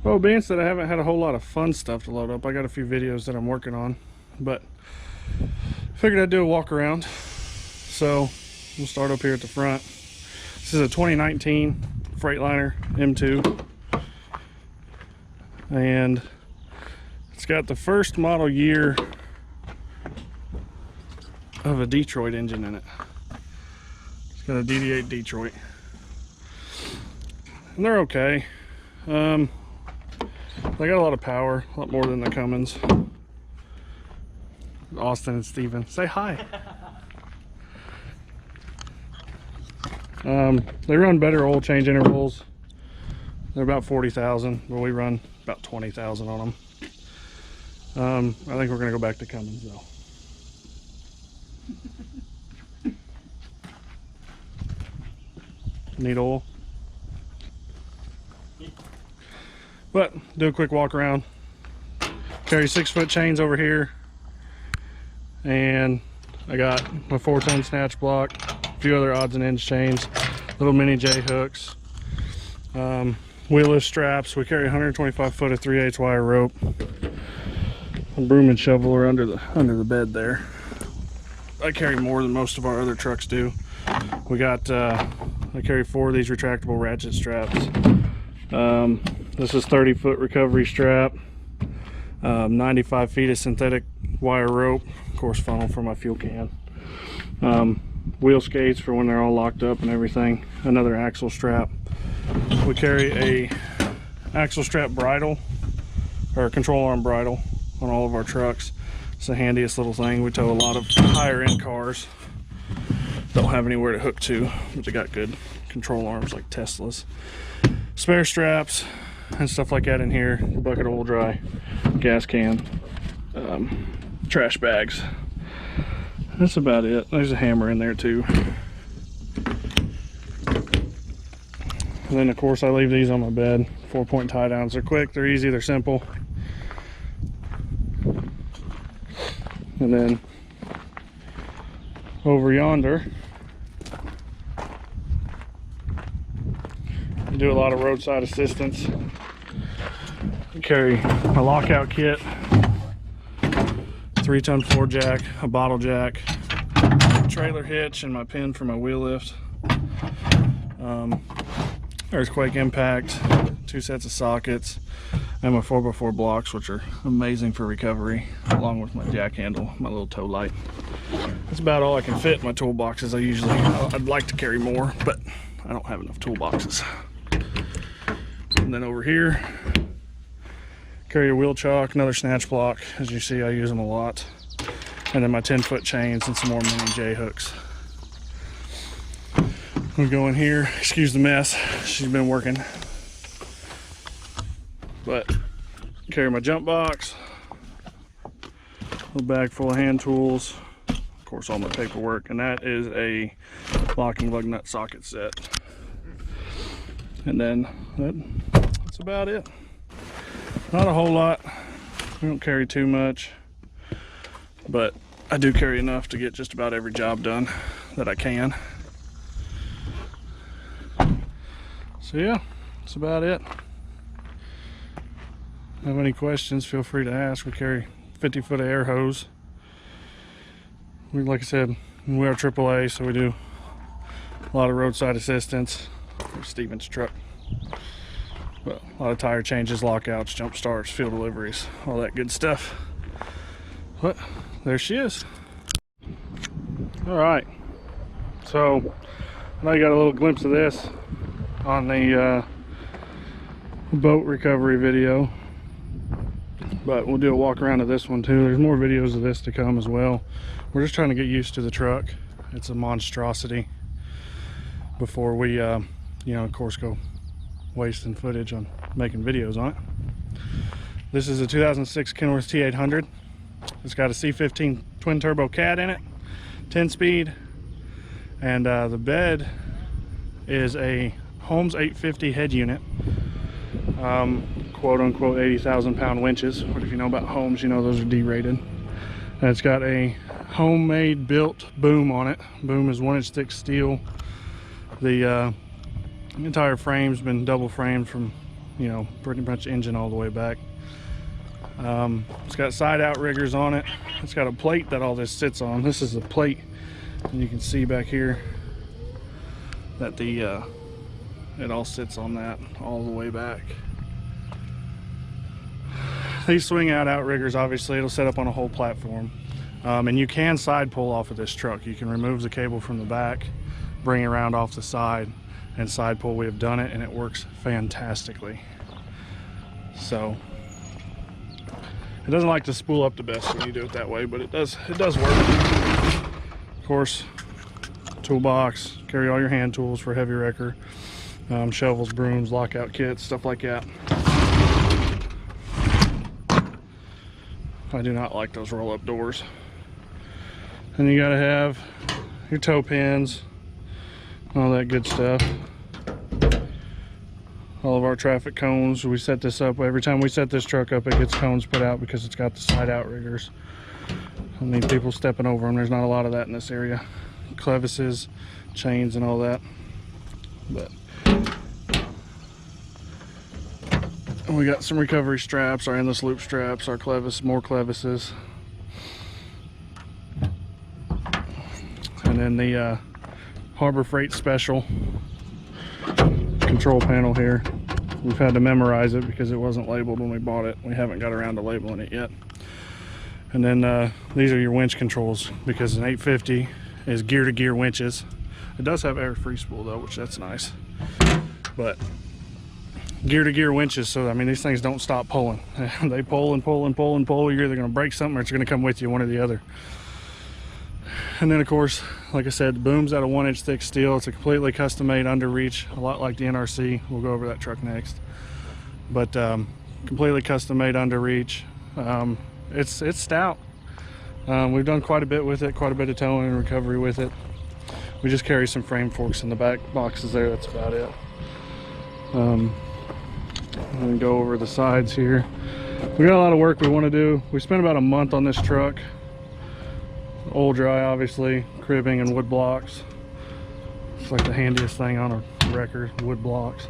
Well, being said I haven't had a whole lot of fun stuff to load up, I got a few videos that I'm working on, but figured I'd do a walk around. So we'll start up here at the front. This is a 2019 Freightliner M2, and it's got the first model year of a Detroit engine in it. It's got a DD8 Detroit, and they're okay. They got a lot of power, a lot more than the Cummins. Austin and Steven, say hi. They run better oil change intervals. They're about 40,000, but we run about 20,000 on them. I think we're gonna go back to Cummins though. Need oil. But do a quick walk around. Carry 6-foot chains over here, and I got my 4-ton snatch block, a few other odds and ends chains, little mini J hooks, wheelless straps. We carry 125 foot of 3/8 wire rope. A broom and shovel are under the bed there. I carry more than most of our other trucks do. We got I carry 4 of these retractable ratchet straps. This is 30-foot recovery strap, 95 feet of synthetic wire rope, of course funnel for my fuel can, wheel skates for when they're all locked up and everything, another axle strap. We carry a axle strap bridle, or a control arm bridle, on all of our trucks. It's the handiest little thing. We tow a lot of higher end cars, don't have anywhere to hook to, but they got good control arms like Teslas. Spare straps and stuff like that in here, a bucket of oil dry, gas can, trash bags. That's about it. There's a hammer in there too. And then of course I leave these on my bed. 4-point tie downs. They're quick, they're easy, they're simple. And then over yonder, I do a lot of roadside assistance. I carry my lockout kit, 3-ton floor jack, a bottle jack, trailer hitch, and my pin for my wheel lift. Earthquake impact, 2 sets of sockets, and my 4x4 blocks, which are amazing for recovery, along with my jack handle, my little tow light. That's about all I can fit in my toolboxes. I'd like to carry more, but I don't have enough toolboxes. And then over here, carry a wheel chock, another snatch block. As you see, I use them a lot. And then my 10-foot chains and some more mini J hooks. We go in here, excuse the mess, she's been working. But carry my jump box, a bag full of hand tools, of course all my paperwork, and that is a locking lug nut socket set. And then that's about it. Not a whole lot. We don't carry too much, but I do carry enough to get just about every job done that I can. So yeah, that's about it. Have any questions, feel free to ask. We carry 50-foot of air hose. Like I said, we are AAA, so we do a lot of roadside assistance. There's Steven's truck. But a lot of tire changes, lockouts, jump starts, fuel deliveries, all that good stuff. But there she is. All right, so I know you got a little glimpse of this on the boat recovery video, but we'll do a walk around of this one too. There's more videos of this to come as well. We're just trying to get used to the truck. It's a monstrosity before we you know, of course, go wasting footage on making videos on it. This is a 2006 Kenworth T800. It's got a C15 twin turbo cat in it, 10-speed, and the bed is a Holmes 850 head unit, quote unquote 80,000 pound winches. But if you know about Holmes, you know those are D-rated. And it's got a homemade built boom on it. Boom is 1-inch thick steel. The entire frame's been double framed from you know, pretty much engine all the way back. It's got side outriggers on it. It's got a plate that all this sits on. This is a plate, and you can see back here that the it all sits on that all the way back. These swing out outriggers, obviously it'll set up on a whole platform, and you can side pull off of this truck. You can remove the cable from the back, bring it around off the side, and side pull. We have done it and it works fantastically. So it doesn't like to spool up the best when you do it that way, but it does work. Of course, toolbox, carry all your hand tools for heavy wrecker, shovels, brooms, lockout kits, stuff like that. I do not like those roll-up doors. And you gotta have your toe pins, all that good stuff. All of our traffic cones, we set this up. Every time we set this truck up, it gets cones put out because it's got the side outriggers. I need people stepping over them. There's not a lot of that in this area. Clevises, chains, and all that. But and we got some recovery straps, our endless loop straps, our clevis, more clevises. And then the Harbor Freight Special control panel here. We've had to memorize it because it wasn't labeled when we bought it. We haven't got around to labeling it yet. And then these are your winch controls, because an 850 is gear-to-gear winches. It does have air free spool though, which that's nice. But gear-to-gear winches, so I mean these things don't stop pulling. They pull and pull and pull and pull. You're either going to break something or it's going to come with you, one or the other. And then of course, like I said, the boom's out of 1-inch thick steel. It's a completely custom made under reach, a lot like the NRC. We'll go over that truck next. But completely custom made under reach. It's stout. We've done quite a bit with it, quite a bit of towing and recovery with it. We just carry some frame forks in the back boxes there, that's about it. And then go over the sides here. We got a lot of work we want to do. We spent about a month on this truck. Oil dry, obviously, cribbing and wood blocks. It's like the handiest thing on a wrecker, wood blocks.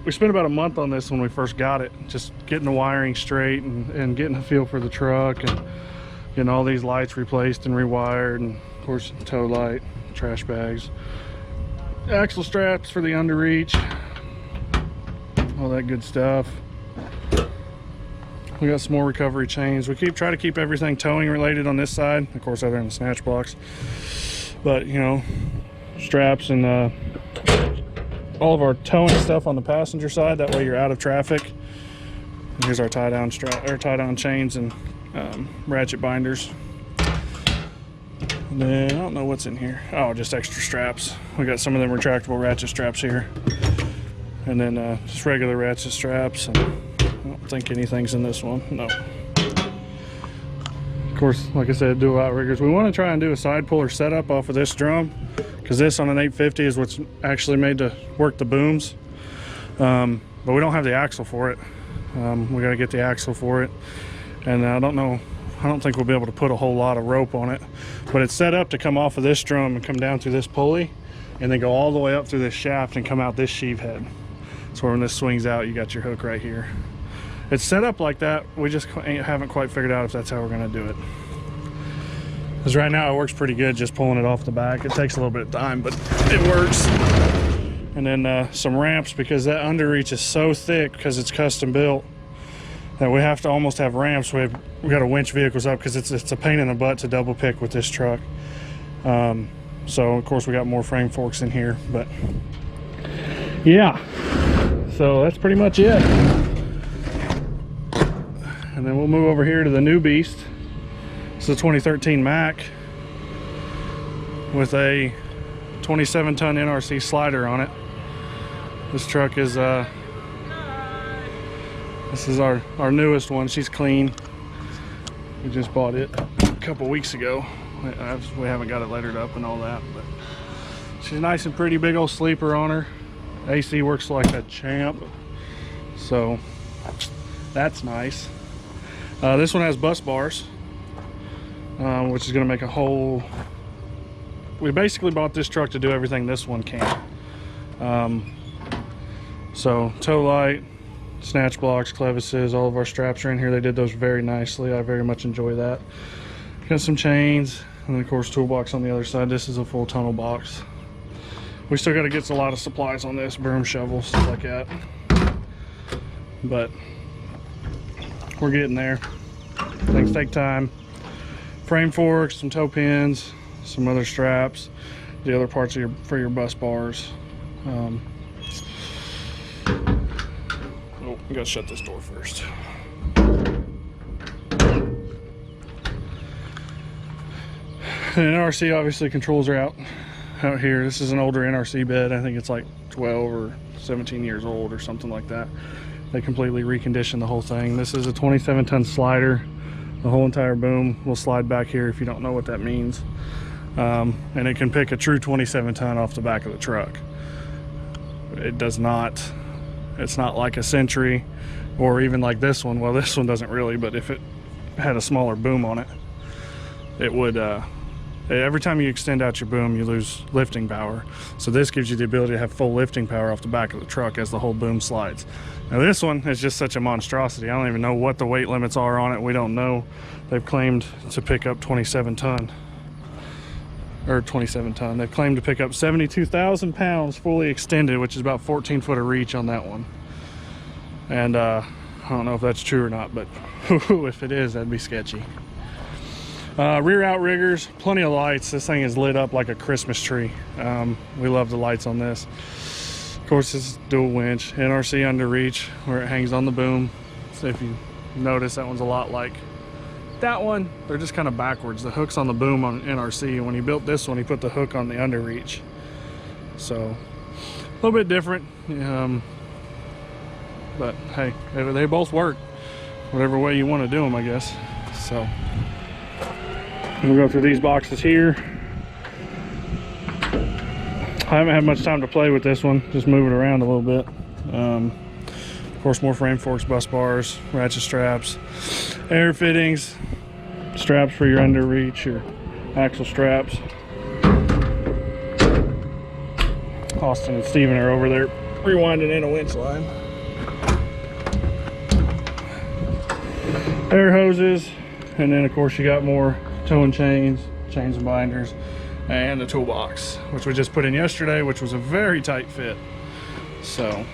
We spent about a month on this when we first got it, just getting the wiring straight and getting a feel for the truck and getting all these lights replaced and rewired, and of course tow light, trash bags, axle straps for the underreach, all that good stuff. We got some more recovery chains. We try to keep everything towing related on this side, of course other than the snatch blocks, but you know, straps and all of our towing stuff on the passenger side, that way you're out of traffic. And here's our tie down chains and ratchet binders. And then I don't know what's in here. Oh, just extra straps. We got some of them retractable ratchet straps here, and then just regular ratchet straps. And I don't think anything's in this one. No. Of course, like I said, dual outriggers. We want to try and do a side puller setup off of this drum, because this on an 850 is what's actually made to work the booms. But we don't have the axle for it. We got to get the axle for it, and I don't think we'll be able to put a whole lot of rope on it, but it's set up to come off of this drum and come down through this pulley and then go all the way up through this shaft and come out this sheave head. So when this swings out, you got your hook right here. It's set up like that. We just haven't quite figured out if that's how we're going to do it. Because right now it works pretty good just pulling it off the back. It takes a little bit of time, but it works. And then some ramps, because that underreach is so thick because it's custom built that we have to almost have ramps. We got to winch vehicles up because it's a pain in the butt to double pick with this truck. So of course we got more frame forks in here, but yeah. So that's pretty much it. And then we'll move over here to the new beast. It's the 2013 Mac with a 27-ton NRC slider on it. This truck is this is our newest one. She's clean. We just bought it a couple weeks ago. We haven't got it lettered up and all that, but she's nice and pretty. Big old sleeper on her. AC works like a champ, so that's nice. This one has bus bars, which is going to make a whole... We basically bought this truck to do everything this one can. So tow light, snatch blocks, clevises, all of our straps are in here. They did those very nicely. I very much enjoy that. Got some chains, and then of course toolbox on the other side. This is a full tunnel box. We still got to get a lot of supplies on this, broom, shovel, stuff like that. But we're getting there. Things take time. Frame forks, some toe pins, some other straps, the other parts of for your bus bars. Oh, I gotta shut this door first. And NRC obviously controls are out here. This is an older NRC bed. I think it's like 12 or 17 years old or something like that. They completely reconditioned the whole thing. This is a 27-ton slider. The whole entire boom will slide back here if you don't know what that means. And it can pick a true 27-ton off the back of the truck. It does not, it's not like a Century or even like this one. Well, this one doesn't really, but if it had a smaller boom on it, it would, every time you extend out your boom, you lose lifting power. So this gives you the ability to have full lifting power off the back of the truck as the whole boom slides. Now this one is just such a monstrosity. I don't even know what the weight limits are on it. We don't know. They've claimed to pick up 27 ton. Or 27 ton. They've claimed to pick up 72,000 pounds fully extended, which is about 14 foot of reach on that one. And I don't know if that's true or not, but if it is, that'd be sketchy. Rear outriggers, plenty of lights. This thing is lit up like a Christmas tree. We love the lights on this. Of course, it's dual winch, NRC under reach where it hangs on the boom. So if you notice, that one's a lot like that one. They're just kind of backwards. The hook's on the boom on NRC, and when he built this one, he put the hook on the under reach. So a little bit different, but hey, they both work whatever way you want to do them, I guess. So we'll go through these boxes here. I haven't had much time to play with this one, just move it around a little bit. Of course, more frame forks, bus bars, ratchet straps, air fittings, straps for your under reach, your axle straps. Austin and Steven are over there rewinding in a winch line. Air hoses, and then of course you got more towing chains and binders, and the toolbox, which we just put in yesterday, which was a very tight fit. So,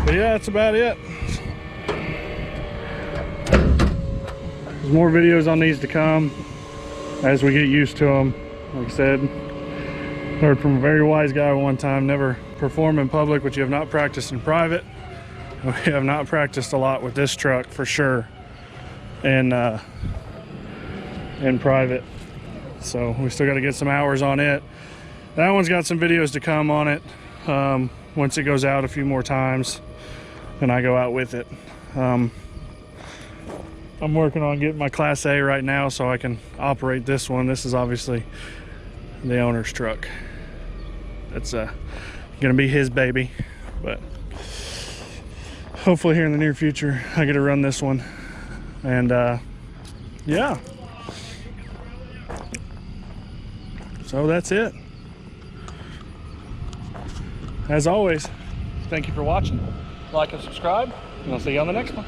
but yeah, that's about it. There's more videos on these to come as we get used to them. Like I said, heard from a very wise guy one time, never perform in public what you have not practiced in private. We have not practiced a lot with this truck for sure in private. So we still got to get some hours on it. That one's got some videos to come on it once it goes out a few more times and I go out with it. I'm working on getting my Class A right now so I can operate this one. This is obviously the owner's truck. It's gonna be his baby, but hopefully here in the near future I get to run this one. And yeah, so that's it. As always, thank you for watching. Like and subscribe, and I'll see you on the next one.